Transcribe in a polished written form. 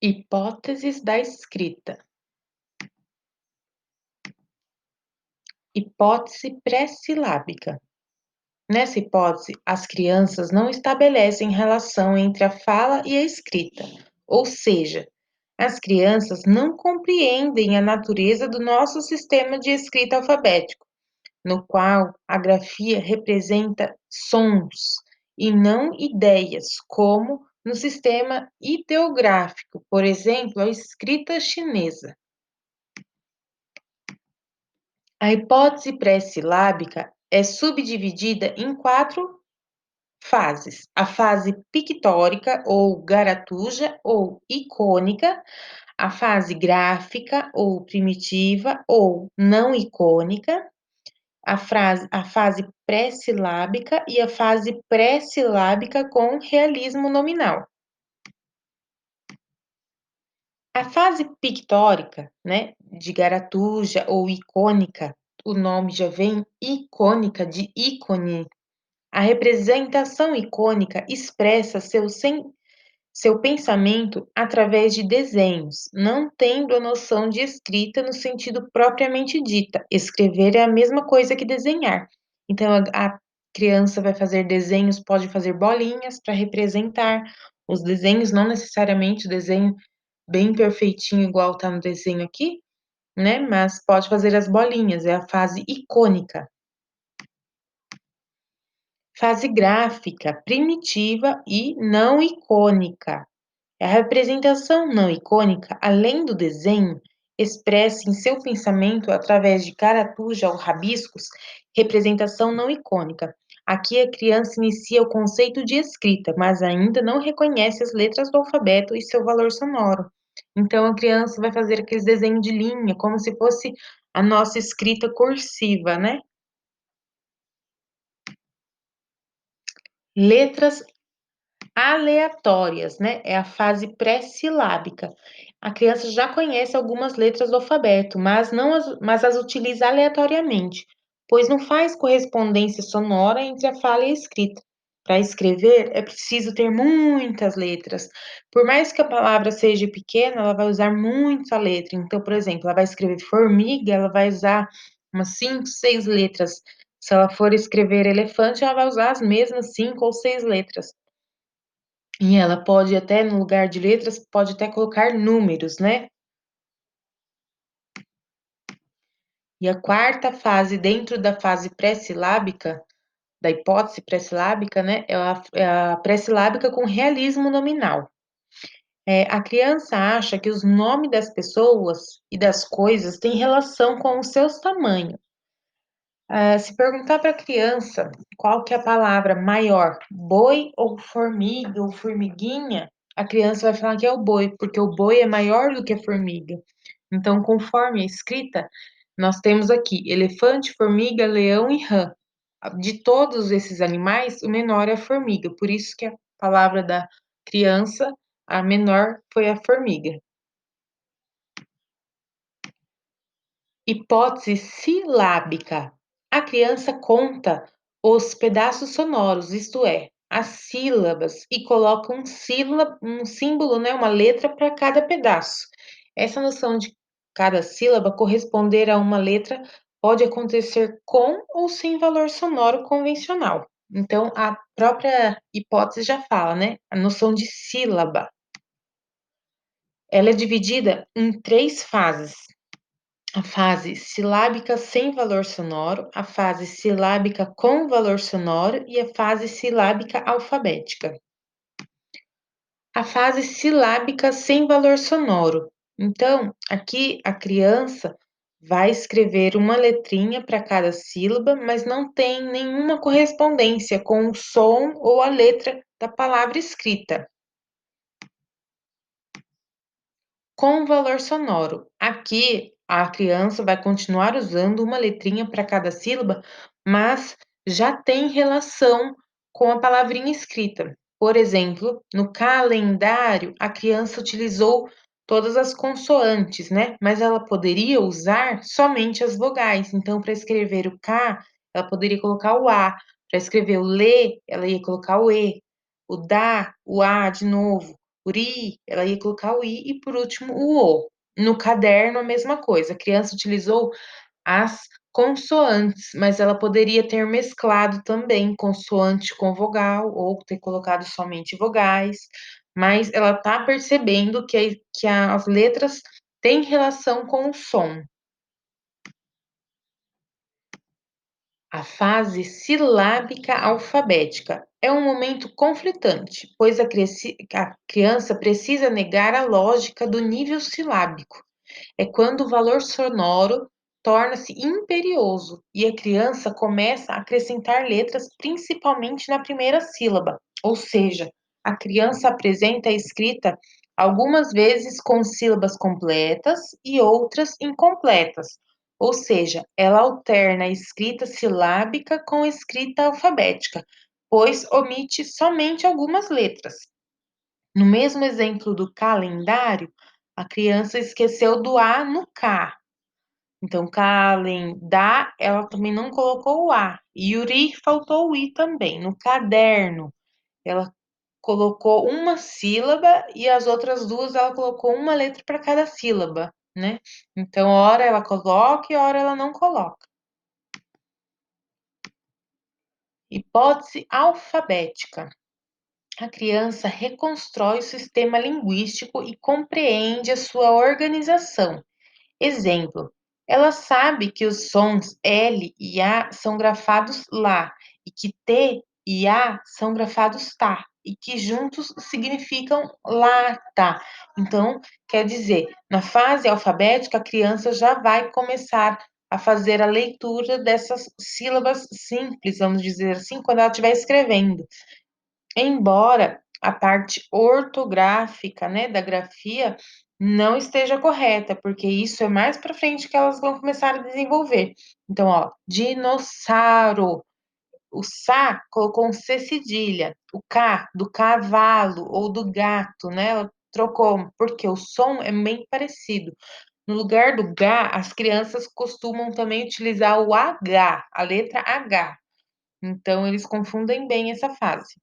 Hipóteses da escrita. Hipótese pré-silábica. Nessa hipótese, as crianças não estabelecem relação entre a fala e a escrita, ou seja, as crianças não compreendem a natureza do nosso sistema de escrita alfabético, no qual a grafia representa sons e não ideias, como no sistema ideográfico, por exemplo, a escrita chinesa. A hipótese pré-silábica é subdividida em 4 fases: a fase pictórica ou garatuja ou icônica, a fase gráfica ou primitiva ou não icônica, a fase pré-silábica e a fase pré-silábica com realismo nominal. A fase pictórica, né, de garatuja ou icônica, o nome já vem icônica de ícone. A representação icônica expressa seu pensamento através de desenhos, não tendo a noção de escrita no sentido propriamente dita. Escrever é a mesma coisa que desenhar. Então, a criança vai fazer desenhos, pode fazer bolinhas para representar os desenhos, não necessariamente o desenho bem perfeitinho, igual está no desenho aqui, né? Mas pode fazer as bolinhas, é a fase icônica. Fase gráfica, primitiva e não icônica. A representação não icônica, além do desenho, expressa em seu pensamento, através de caratuja ou rabiscos, representação não icônica. Aqui a criança inicia o conceito de escrita, mas ainda não reconhece as letras do alfabeto e seu valor sonoro. Então a criança vai fazer aqueles desenhos de linha, como se fosse a nossa escrita cursiva, né? Letras aleatórias, né? É a fase pré-silábica. A criança já conhece algumas letras do alfabeto, mas as utiliza aleatoriamente, pois não faz correspondência sonora entre a fala e a escrita. Para escrever, é preciso ter muitas letras. Por mais que a palavra seja pequena, ela vai usar muita letra. Então, por exemplo, ela vai escrever formiga, ela vai usar umas 5, 6 letras. Se ela for escrever elefante, ela vai usar as mesmas 5 ou 6 letras. E ela pode até, no lugar de letras, pode até colocar números, né. E a quarta fase dentro da fase pré-silábica, da hipótese pré-silábica, né, é a pré-silábica com realismo nominal. A criança acha que os nomes das pessoas e das coisas têm relação com os seus tamanhos. Se perguntar para a criança qual que é a palavra maior, boi ou formiga ou formiguinha, a criança vai falar que é o boi, porque o boi é maior do que a formiga. Então, conforme a escrita, nós temos aqui elefante, formiga, leão e rã. De todos esses animais, o menor é a formiga, por isso que a palavra da criança, a menor, foi a formiga. Hipótese silábica. A criança conta os pedaços sonoros, isto é, as sílabas, e coloca um símbolo, né, uma letra para cada pedaço. Essa noção de cada sílaba corresponder a uma letra pode acontecer com ou sem valor sonoro convencional. Então, a própria hipótese já fala, né? A noção de sílaba. Ela é dividida em 3 fases: a fase silábica sem valor sonoro, a fase silábica com valor sonoro e a fase silábica alfabética. A fase silábica sem valor sonoro. Então, aqui a criança vai escrever uma letrinha para cada sílaba, mas não tem nenhuma correspondência com o som ou a letra da palavra escrita. Com valor sonoro. Aqui, a criança vai continuar usando uma letrinha para cada sílaba, mas já tem relação com a palavrinha escrita. Por exemplo, no calendário, a criança utilizou todas as consoantes, né? Mas ela poderia usar somente as vogais. Então, para escrever o K, ela poderia colocar o A. Para escrever o lê, ela ia colocar o E. O dá, o A de novo. uri, ela ia colocar o i e por último o o. No caderno, a mesma coisa. A criança utilizou as consoantes, mas ela poderia ter mesclado também consoante com vogal ou ter colocado somente vogais, mas ela está percebendo que as letras têm relação com o som. A fase silábica alfabética é um momento conflitante, pois a criança precisa negar a lógica do nível silábico. É quando o valor sonoro torna-se imperioso e a criança começa a acrescentar letras, principalmente na primeira sílaba. Ou seja, a criança apresenta a escrita algumas vezes com sílabas completas e outras incompletas. Ou seja, ela alterna a escrita silábica com a escrita alfabética, pois omite somente algumas letras. No mesmo exemplo do calendário, a criança esqueceu do A no K. Então, calendar, ela também não colocou o A. Yuri, faltou o I também. No caderno, ela colocou uma sílaba e as outras duas ela colocou uma letra para cada sílaba, né? Então, hora ela coloca e hora ela não coloca. Hipótese alfabética. A criança reconstrói o sistema linguístico e compreende a sua organização. Exemplo: ela sabe que os sons L e A são grafados lá, e que T e A são grafados tá, e que juntos significam lata. Então, quer dizer, na fase alfabética, a criança já vai começar a fazer a leitura dessas sílabas simples, vamos dizer assim, quando ela estiver escrevendo. Embora a parte ortográfica, né, da grafia não esteja correta, porque isso é mais para frente que elas vão começar a desenvolver. Então, ó, dinossauro, o sa colocou um c cedilha, o k do cavalo ou do gato, né? Ela trocou, porque o som é bem parecido. No lugar do H, as crianças costumam também utilizar o H, a letra H. Então, eles confundem bem essa fase.